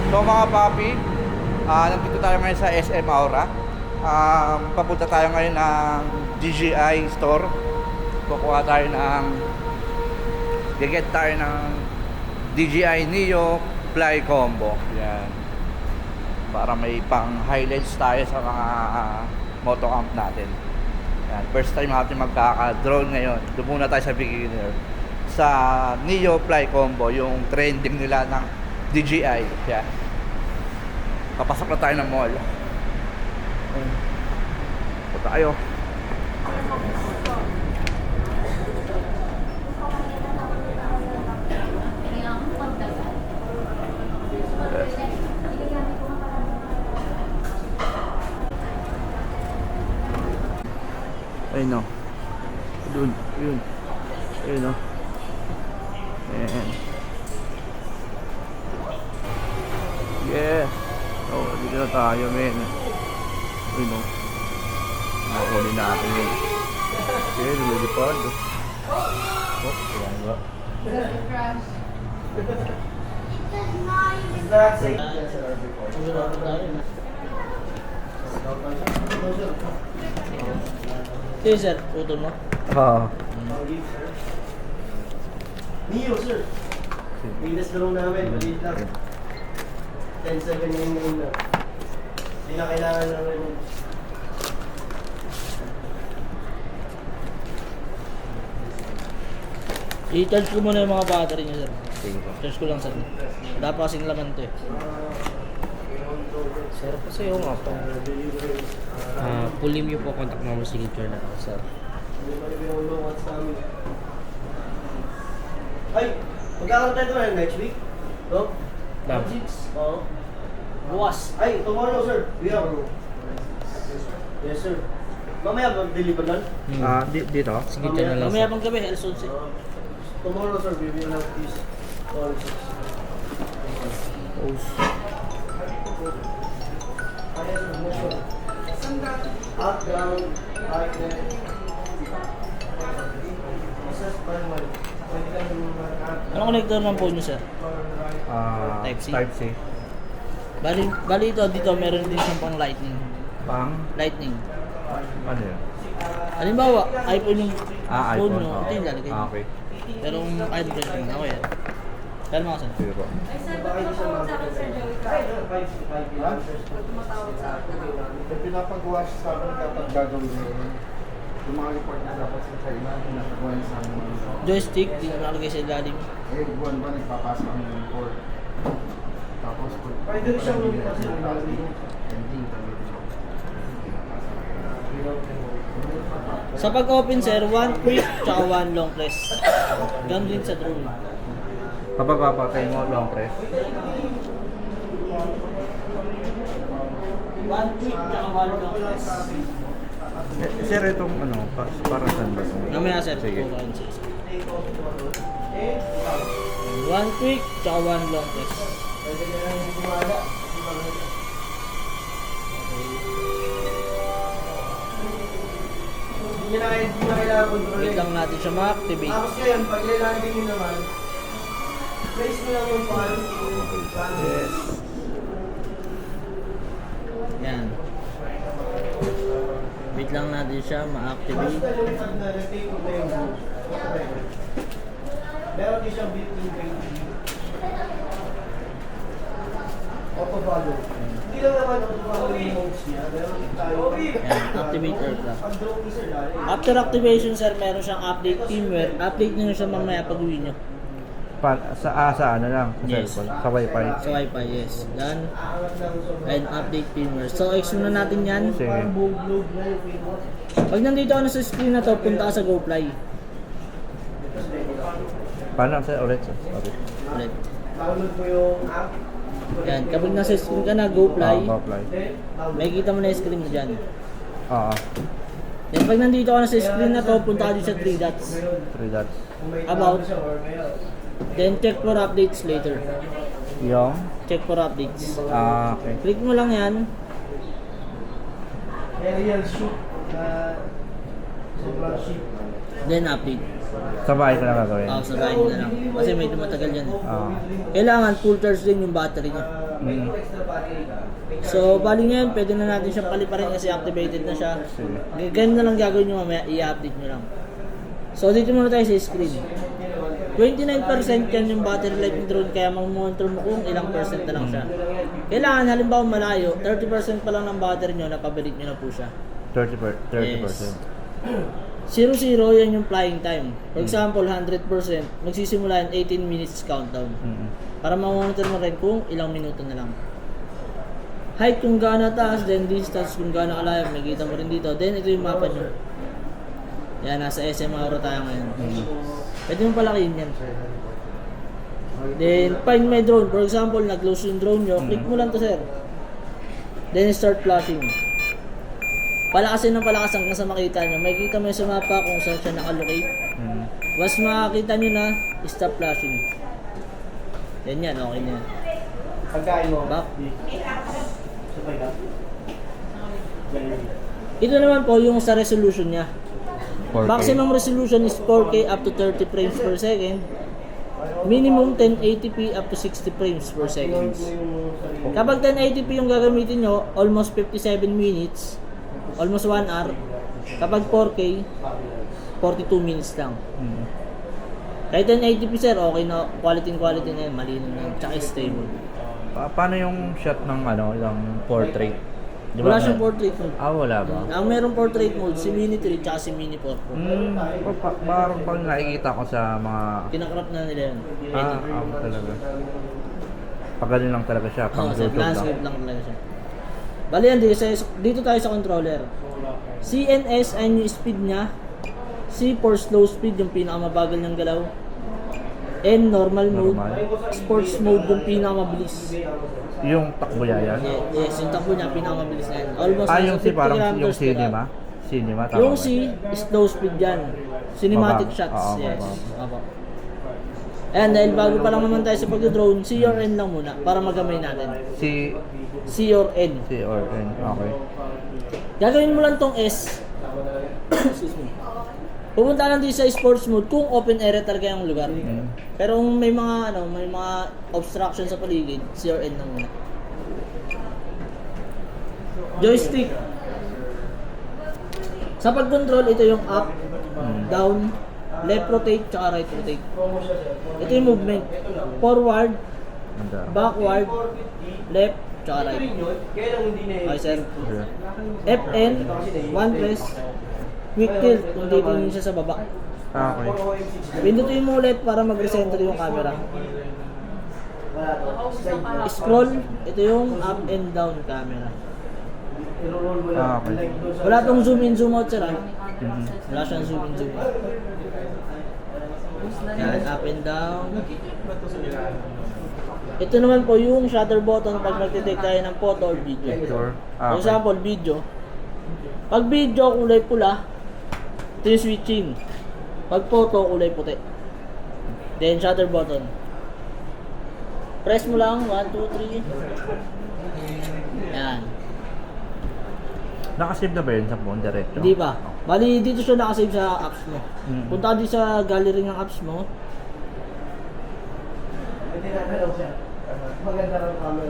So mga papi, nandito tayo ngayon sa SM Aura. Papunta tayo ngayon ng DJI store. Kukuha tayo ng Gaget tayo ng DJI Neo Fly Combo. Yan. Para may pang highlights tayo sa mga motocamp natin. Yan. First time natin magkaka-drone ngayon. Doon muna tayo sa beginner. Sa Neo Fly Combo, yung trending nila ng DJI. Yan. Papasok na tayo ng mall. Punta tayo. Ayun o. Doon. Yun. Ayun o. Ayan. Yes. Oh, dito na tayo, men. Ayun o. Nakunin natin yun. Okay, lumilipad. Oh, kaya ba? Okay, sir. Putol mo. Neo, sir. Latest na lang namin, maliit lang. 10.7 yung na. Hindi na kailangan namin yun. I-charge ko muna yung mga battery niya, sir. Sige po. Charge ko lang, sir. Dapat kasing laman to eh. Sir, kasi yung nga po. Pulim niyo po contact number signature na ako, sir. Ay! Magkakaroon tayo naman next week? No? Ma'am. Oo. Bukas. Ay, tomorrow, sir. We have. Yes, sir. Mamaya mag-deliver lang? Dito? Signature na lang, Mamaya sir. pang gabi, alas 11. Tomorrow, sir, we will have this. All six. Up, down, right, left. Process per month. Pwede ka naman Anong connector ng phone niyo, sir? Type C. Type-C. Bali ito, dito meron din siyang pang lightning. Pang? Lightning. Ano yun? Halimbawa, iPhone yung phone iPhone. nyo, ito yung lalagay nyo. Okay. Pero kung Android naman, ako yan. Pero mga sir. Sige po. Yung pinapagawa siya sa akin dapat gagawin mo yun. Yung mga report na dapat sa China, pinapagawa niya sa amin. Joystick, di na nakalagay sa ilalim. Eh, buwan ba nagpapasa kami ng report. Tapos, Pwede rin siyang lumipad sa ilalim. Sa pag-open sir, one quick tsaka one long press. Ganun din sa drone. Kapag papatay mo, long press. One quick tsaka one long press. Sir, itong ano, para saan ba? Mamaya sir. Sige. Kukuhain sir. One quick tsaka one long press. Hindi na kailangan kontrolin. Wait lang natin siya ma-activate. Tapos ngayon, pag ilalagay nyo naman, place mo lang yung pan. Yes. Yan. Wait lang natin siya Tapos ma-activate. na lumipad na, nag-take mo na yung moves. Meron din siyang built-in painting. Auto-follow. Hindi lang naman auto-follow yung moves niya. Meron din tayo. Yan, activate aircraft. Ang drone ni Sir Larry. After activation sir, meron siyang update firmware. Update nyo siya mamaya pag uwi nyo. Sa ano lang? Sa Yes. cellphone? Sa wifi? Sa Wi-Fi, yes. Then, Aangat lang so. and update firmware. So, X muna natin yan. Sige. Parang buog-log na yung pin. Pag nandito ako na sa screen na to, punta ka sa GoFly. Paano? Sir, ulit. Sir. Okay. Ulit. Download mo yung app. Yan, kapag nasa screen ka na, GoFly, Apply. Then, download. may kita mo na yung screen mo dyan. Oo. Then, pag nandito ka na sa screen na to, punta ka dito sa 3 dots. 3 dots. Kung may About. tawag siya or mayroon. Then, check for updates later. Yung? Check for updates. Okay. Click mo lang yan. Aerial shoot na sobrang cheap. Then, update. Sa bahay ko na gagawin. Sa bahay nyo na lang. Kasi medyo matagal yan. Ah. Kailangan full charge din yung battery niya. Mm. So, bali ngayon, pwede na natin siyang paliparin kasi activated na siya. Ganyan na lang gagawin nyo mamaya, i-update nyo lang. So, dito muna tayo sa screen. 29% yan yung battery life ng drone, kaya mag-monitor mo kung ilang percent na lang siya. Kailangan, halimbawa malayo, 30% pa lang ng battery nyo, napabalik nyo na po siya. 30%. Yes. 0-0, yan yung flying time. For example, 100%, magsisimula yan 18 minutes countdown. Mm. Para ma-monitor mo rin kung ilang minuto na lang. Height kung gaano taas, then distance kung gaano kalayo, makikita mo rin dito. Then ito yung mapa nyo. Yan, nasa SM Aura tayo ngayon. Pwede mo palakihin yan. Then, find my drone. For example, nag-close yung drone nyo, click mo lang to, sir. Then start flashing. Palakasin ng palakasan kung sa makita nyo. Makikita mo yung sa mapa kung saan siya nakalocate. Mm. Once makakita nyo na, stop flashing. Yan yan, okay na yan. Pagkain mo. Back. Sabay ka. Ito naman po yung sa resolution niya. 4K. Maximum resolution is 4K up to 30 frames per second. Minimum 1080p up to 60 frames per second. Kapag 1080p yung gagamitin nyo, almost 57 minutes, almost 1 hour. Kapag 4K, 42 minutes lang. Mm. Kahit 1080p sir, okay na, quality na yan, malinaw na yan, tsaka stable. Paano yung shot ng yung portrait? Di Wala ba siyang portrait mode. wala ba? Ang merong portrait mode, si Mini 3 tsaka si Mini 4 Pro. Parang pag nakikita ko sa mga... Kinakrap na nila yun. talaga. Pag ganun lang talaga siya, pang Oo, sa YouTube lang. landscape lang talaga siya. Bali yan, dito tayo sa controller. CNS ay yung speed niya. C for slow speed, yung pinakamabagal ng galaw. N, normal mode. Sports mode, yung pinakamabilis. Yung takbo yan? Yes, yung takbo niya, pinakamabilis na yan. Almost Yung nasa C 50 parang yung kilometers per cinema? hour. Cinema, tama Yung ba? C, slow speed yan. Cinematic Mababa. shots, Oo, yes. mababa. Opo. Ayan, dahil bago pa lang naman tayo sa pag-drone, C or N lang muna para magamay natin. C or N. C or N, okay. Gagawin mo lang tong S. Excuse me. Pupunta lang din sa sports mode kung open area talaga yung lugar. Pero kung may mga obstruction sa paligid, C or N lang muna. Joystick. Sa pag-control, ito yung up, down, left rotate, tsaka right rotate. Ito yung movement. Forward, Ganda. backward, left, tsaka right. Okay, sir. FN, one press, quick tilt kung titingin siya sa baba. Okay. Pindutin mo ulit para mag-recenter yung camera. Scroll, ito yung up and down camera. Okay. Wala tong zoom in, zoom out, sir. Mhm. Wala siyang zoom in, zoom out. Yan, up and down. Ito naman po yung shutter button pag nag-detect tayo ng photo or video. Sure. For Okay. example, video. Pag video, kulay pula, ito yung switching. Pag photo, kulay puti. Then, shutter button. Press mo lang, 1, 2, 3. Yan. Nakasave na ba yun sa phone diretso? Hindi pa. Bali, dito siya nakasave sa apps mo. Mm. Punta ka dito sa gallery ng apps mo.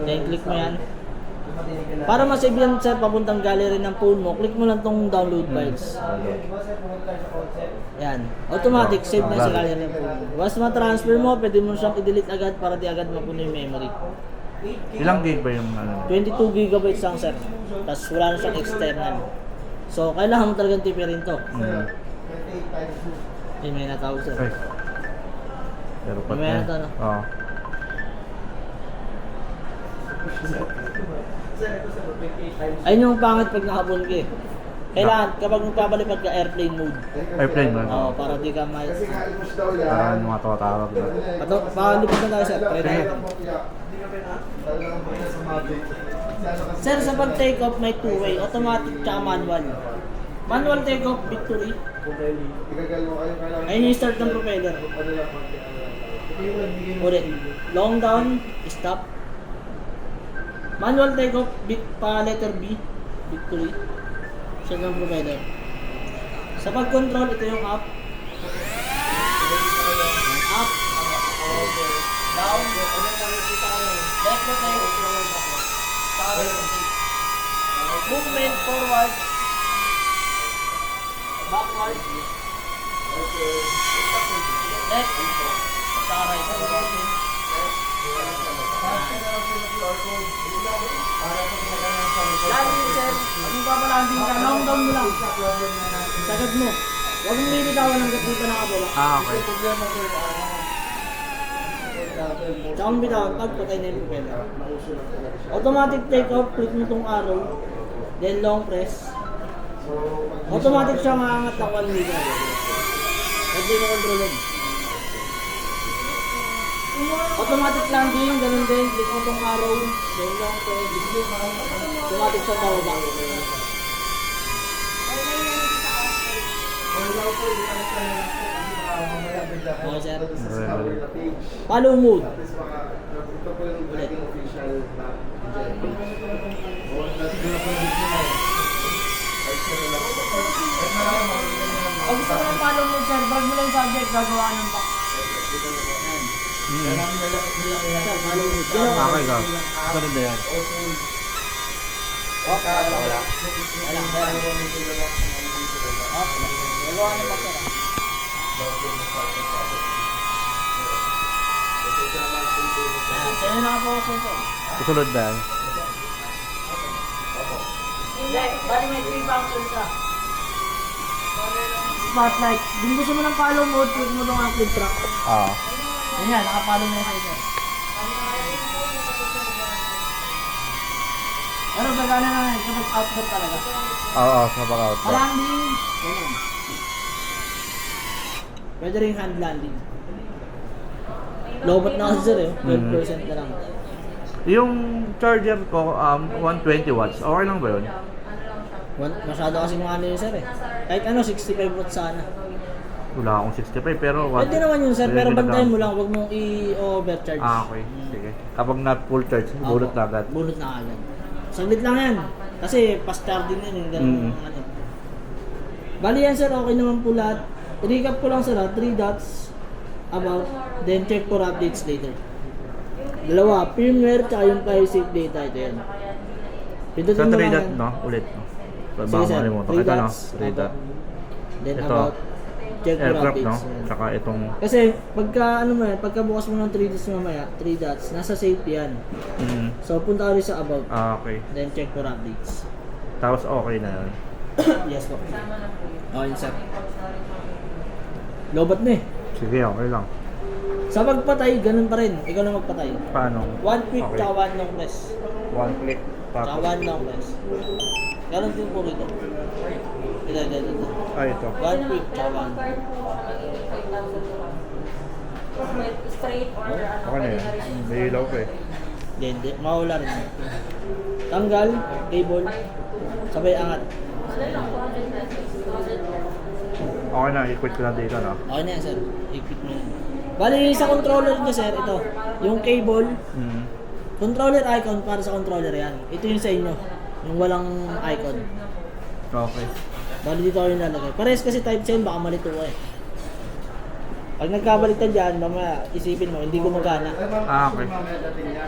Then, click mo yan. Para ma-save yan sa papuntang gallery ng phone mo, click mo lang tong download files. Yan. Automatic, save na sa gallery ng phone mo. Once ma-transfer mo, pwede mo siyang i-delete agad para di agad mapuno yung memory. Ilang gig ba yung 22 gigabytes lang, sir. Tapos wala na siyang external. So, kailangan mo talagang tipirin to. Eh, may natawag, sir. Ay. Pero pat Mamaya na to, no? Oo. Ayun yung pangit pag nakabon ka eh. Kailangan, kapag magpapalipad ka, airplane mode. Airplane ba? Oo, para di ka may... Kasi kalimos daw yan. Parang mga tawag na. Palipad na tayo, sir. Try natin. Talagang bagay sa Mavic. Sir, sa pag-take off may two-way, automatic tsaka manual. Manual take off, victory. Igagal mo kayo kailangan. Ayun yung start ng propeller. Ano lang, Ulit. Long down, stop. Manual take off, pa letter B, victory. Start ng propeller. Sa pag-control, ito yung up. Down. Left rotate. Movement forward. Backward. Left. Saka right. Landing, sir. Pag magpapalanding ka, long down mo lang. Sagad mo. Huwag mong lilitawan hanggat dito nakababa. Okay. Tsaka mong bitawan, pagpatay na yung propeller. Automatic take off, click mo itong arrow. Then long press. Automatic siya maangat ng 1 meter. Pwede mo controlin. Automatic landing, ganun din. Click mo itong arrow. Then long press. Automatic siya bababa. Okay, sir. Follow mode. Ito po yung naging official na Pag gusto mo ng follow mode, sir, drag mo lang yung subject, gagawa ng back. Sir, follow mode. Okay, go. Sunod na yan. Okay, wala. Wala, sir. Okay. Gagawa ng back, sir. Sa'yo na po, sir. Susunod na yan. Hindi, bali may 3 functions ka. Spotlight. Kung gusto mo ng follow mode, click mo itong active track. Ah. Ayan, nakapalo na yung sa'yo. Pero gagana na yan, kapag output talaga. Oo, sa pag-out. Landing. Ganun. Pwede rin hand landing. Lobot na kasi sir eh, 12% na lang. Yung charger ko, 120 watts. Okay lang ba yun? Masyado kasi mga ano yun sir eh. Kahit ano, 65 watts sana. Wala akong 65 pero... Pwede naman yun sir, pero ginagamit. bantayan mo lang, huwag mong i-overcharge. Okay. Sige. Kapag na full charge, bulot na agad. Bulot na agad. Saglit lang yan. Kasi fast charging yan yung ganun ano. Bali yan sir, okay naman po lahat. Recap ko lang sir 3 dots, about, then check for updates later. Dalawa, firmware, tsaka yung file safe data, ito yan. Pindutin Sa mo 3 lang dot, yan. no? Ulit, no? Sige Baka sir, malimutan. 3 Ito, no? dots, 3 dot. then Ito, about, check for aircraft, no? updates. Yan. Tsaka itong... Kasi pagka ano mo yan, pagka bukas mo ng 3 dots mamaya, 3 dots, nasa safe yan. So punta ka rin sa about, Okay. then check for updates. Tapos okay na yun. Yes po. Okay sir. Lobat na eh. Sige, okay lang. Sa pagpatay, ganun pa rin. Ikaw na magpatay. Paano? 1 quick, Okay. tsaka 1 long press. One click. Tsaka Tapos... 1 long press. Ganun din po rito. Ito. Ay, ito. 1 quick, tsaka 1. Straight or ano, Okay na yun. May ilaw pa eh. Hindi. Mawala rin. Tanggal, cable, sabay angat. Okay na, i-quit ko lang dito, no? Okay na yan sir. I-quit mo yan. Bali sa controller nyo sir, ito. Yung cable, controller icon para sa controller yan. Ito yung sa inyo. Yung walang icon. Okay. Bali dito ako yung lalagay. Parehas kasi type 10, baka malito ko eh. Pag nagkabaliktad dyan, mamaya isipin mo, hindi gumagana. Okay.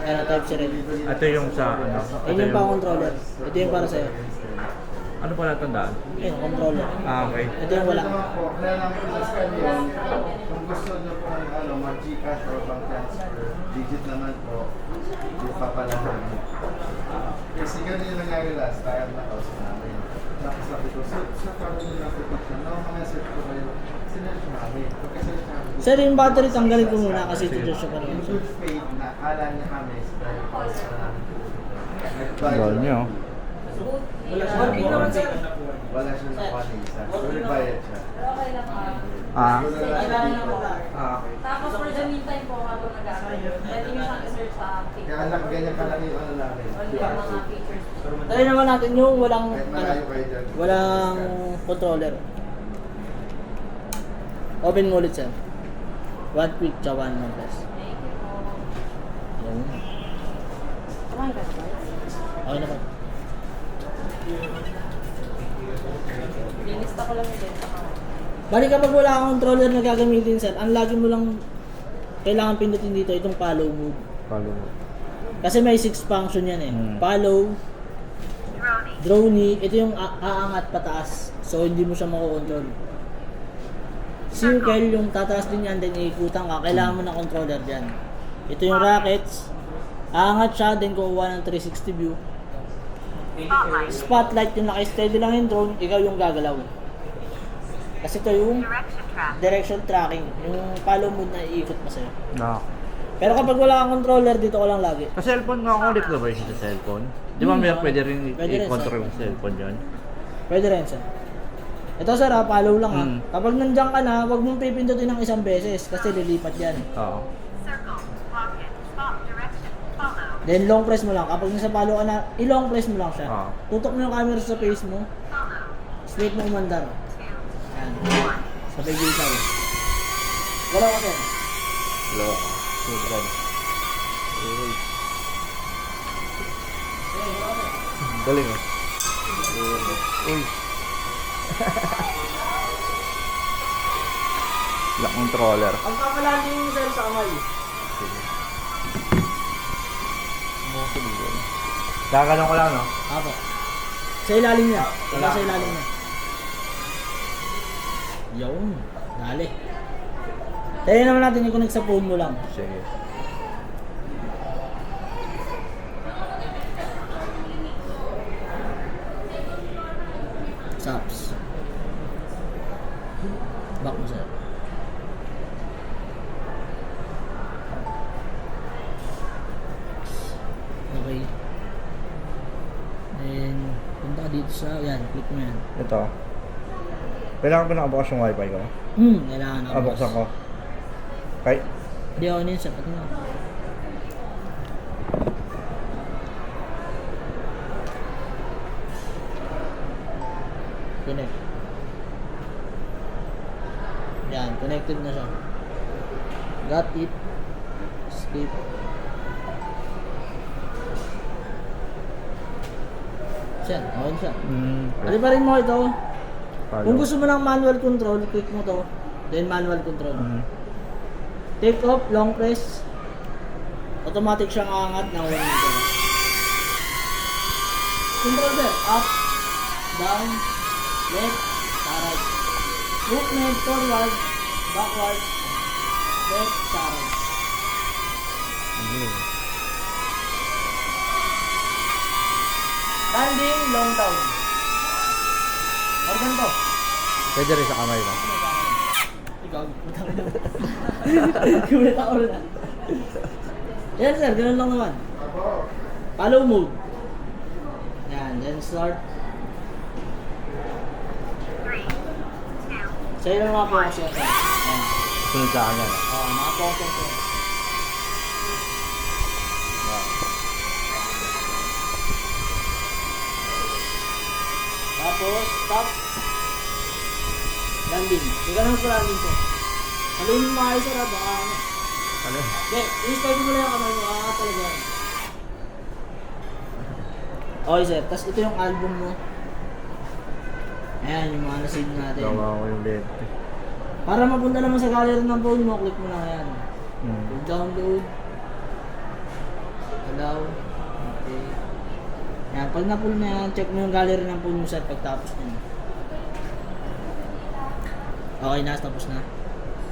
Ano, type 7 rin. Ito yung sa, ano? Ayun yung pang controller. Ito yung para sa'yo. Ano pala tandaan? Ayun, controller. Okay. Ito yung wala. Kaya namin pinascan yun. Kung gusto nyo po mag-Gcash or bank transfer, digit naman po, yung papalahan. Kasi ganun yung nangyari last time na kausap namin. Tapos sabi ko, sir, paano nyo napipit na? No, mga set ko kayo. Sinerge namin. Pagka-search namin. Sir, yung battery tanggalin ko muna kasi ito dyan siya pa rin. In good faith na akala niya kami dahil kausap namin. Tanggal niyo. Working naman sir. Wala siya nakuha na isa. So, nagbayad siya. Pero okay lang Ah. Kailangan na wala. Okay. Tapos for the meantime po, habang nag-aaral, pwede nyo siyang i-search sa Kaya TikTok. anak, ganyan kalaki yung ano namin. All yung mga features. Tayo naman natin yung walang, Kahit ano, malayo kayo dyan. walang controller. Open mo ulit sir. 1 quick, tsaka 1 long press. Thank you po. Yan. Kumain ka na ba? Okay na po. Lilista ko lang yung data ko. Bali kapag wala kang controller na gagamitin sir, ang lagi mo lang kailangan pindutin dito itong follow mode. Follow mo. Kasi may 6 function yan eh. Follow, droney, ito yung aangat pataas. So hindi mo siya makokontrol. Circle, yung tataas din yan, then iikutan ka. Kailangan mo ng controller dyan. Ito yung rockets. Aangat siya, then kukuha ng 360 view. Spotlight, yung naka-steady lang yung drone, ikaw yung gagalaw. Kasi ito yung direction tracking. Yung follow mode na iikot pa sa'yo. No. Pero kapag wala kang controller, dito ka lang lagi. Sa cellphone nga ako ulit ba yun sa cellphone? Di ba may pwede rin Pwede rin i-control sa sa cellphone yun? Pwede rin sir. Ito sir ha, follow lang ha. Mm. Kapag nandiyan ka na, huwag mong pipindutin ng isang beses kasi lilipat yan. Oo. Then long press mo lang. Kapag nasa follow ka na, i-long press mo lang siya. Ah. Tutok mo yung camera sa face mo. Straight mo umandar. Yan. Sabay gitaw. Galaw ka sir. Hello. Sudan. Galing eh. Uy. Lock controller. Pagpapalanding mo sir sa kamay. Gaganon ko lang, no? Apo. Sa ilalim niya. Wala sa ilalim niya. Yun. Dali. Tayo naman natin i-connect sa phone mo lang. Sige. Saps. Back mo sir. Okay. Then, punta ka dito sa, yan, click mo yan. Ito. Kailangan ba nakabukas yung wifi ko? Kailangan ako. Buksan ko. Okay. Hindi ako niyan, sir. Pati na. Connect. Yan, connected na siya. Got it. Skip. Siya, okay siya. Aliparin mo ito. Kung gusto mo ng manual control, click mo to. Then manual control. Take off, long press. Automatic siyang aangat ng 1 meter. Control sir, up, down, left, right. Movement forward, backward, left, right. Landing, long down. Organ to. Pwede rin sa kamay mo. Ikaw, putang ina. Kumit ako na. Yan sir, ganun lang naman. Follow mode. Yan, then start. Sa'yo lang mga focus yan sir. Yan. Sunod sa kanya. Oo, mga focus yan. Tapos, stop. Landing. Hindi ka naman pa landing sir. Halunin mo kayo sir ha, baka ano. Ano? Hindi, i-start mo lang yung kamay mo, talaga yan. Okay sir, tapos ito yung album mo. Ayan, yung mga nasave natin. Gawa ko yung lente. Para mapunta naman sa gallery ng phone mo, click mo lang yan. Download. Allow. Okay. Yan, pag na-pull na yan, check mo yung gallery ng phone mo sir pagtapos nyo. Okay na, tapos na.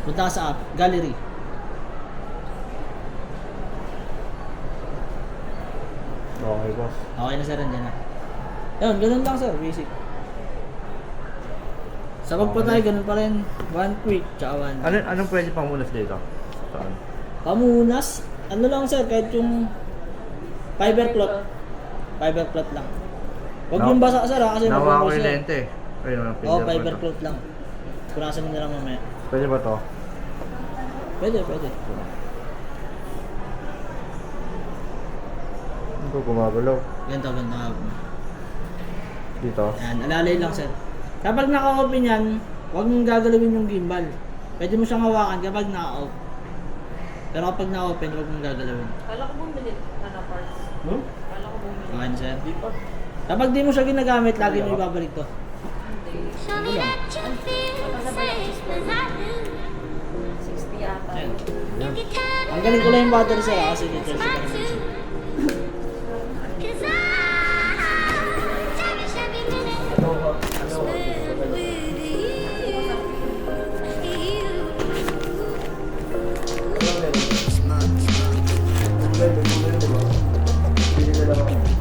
Punta ka sa app, gallery. Okay, boss. Okay na sir, andyan na. Yun, ganun lang sir, basic. Sa pagpatay, ganun pa rin. One quick, tsaka one. Anong pwede pang unas dito? Saan? Pamunas, ano lang sir, kahit yung fiber cloth. Fiber cloth lang. Huwag yung basa sir ha, kasi Nawa ko mag-focus yung yan. lente. Ayun, ang Oo, fiber cloth lang. Punasan mo na lang mamaya. Pwede ba to? Pwede, pwede. Ito, gumagalaw. Ganito, ganito. Dito. Yan, alalay lang sir. Kapag naka-open yan, huwag mong gagalawin yung gimbal. Pwede mo siyang hawakan kapag naka-off. Pero kapag naka-open, huwag mong gagalawin. Kala ko bumili na parts. Kala ko bumili. Okay, sir. Kapag di mo siya ginagamit, lagi mo ibabalik to. Show me that you feel the same as I do. 60. yata. Ang galing ko lang yung battery sir kasi dito siya kasi.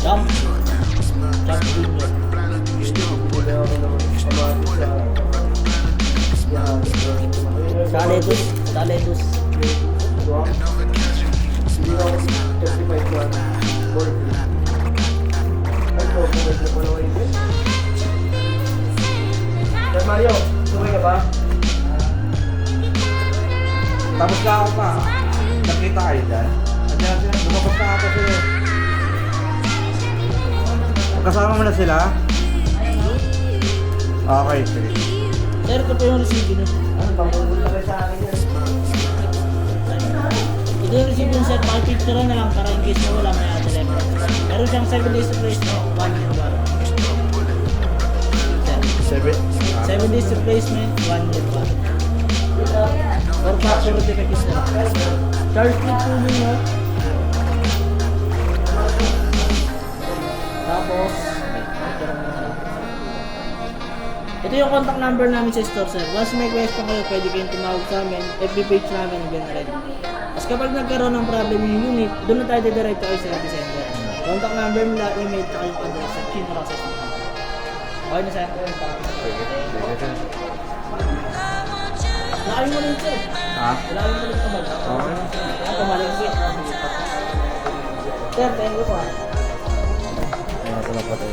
Jump! Jump junior. Saletus. Saletus. Sir Mario, sumay ka ba? Tapos na ako pa. Nakita kayo dyan. Andiyan sila. Lumabas na ako sila. Kasama mo na sila? Okay, sige. Sir, ito po yung receipt nyo. Ano, pamupunta kayo sa akin yan. Ito yung receipt nyo sir, pakipicture na lang para in case na wala may telephone. Meron siyang 7 days to place no? 1 year warranty. Sir, 7 days replacement, 1 year warranty. For factory defect is sir. Charge plate po nyo. Tapos, ito yung contact number namin sa store sir. Once may question kayo, pwede kayong tumawag sa amin. FB page namin, hanggang na rin. Tapos kapag nagkaroon ng problem yung unit, doon na tayo didiretso kayo sa epicenter. Contact number nila, email, tsaka yung address sa Chinroses. Okay na sir? Laking mo rin sir. Ha? Laking mo rin kamag. Okay. Ako maligsi. Sir, thank you po. Ayun na pala patay.